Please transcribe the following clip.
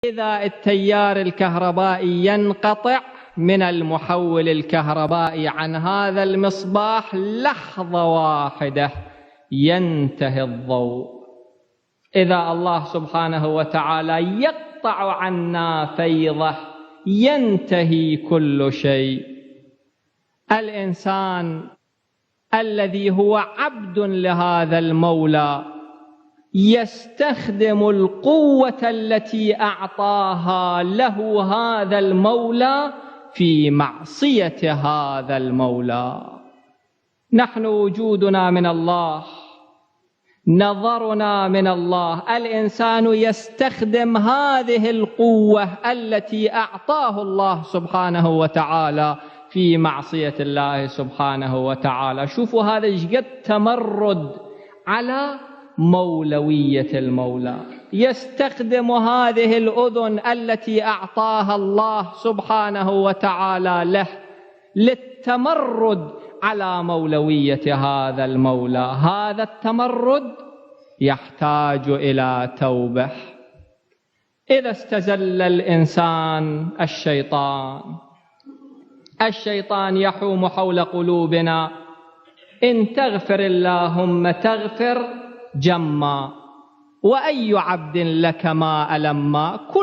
إذا التيار الكهربائي ينقطع من المحول الكهربائي عن هذا المصباح لحظة واحدة ينتهي الضوء. إذا الله سبحانه وتعالى يقطع عنا فيضه ينتهي كل شيء. الإنسان الذي هو عبد لهذا المولى يستخدم القوة التي أعطاها له هذا المولى في معصية هذا المولى. نحن وجودنا من الله، نظرنا من الله. الإنسان يستخدم هذه القوة التي أعطاه الله سبحانه وتعالى في معصية الله سبحانه وتعالى. شوفوا هذا قد تمرد على مولوية المولى. يستخدم هذه الأذن التي أعطاها الله سبحانه وتعالى له للتمرد على مولوية هذا المولى. هذا التمرد يحتاج إلى توبة. إذا استزل الإنسان الشيطان يحوم حول قلوبنا، إن تغفر اللهم تغفر جما، وأي عبد لك ما ألما. كل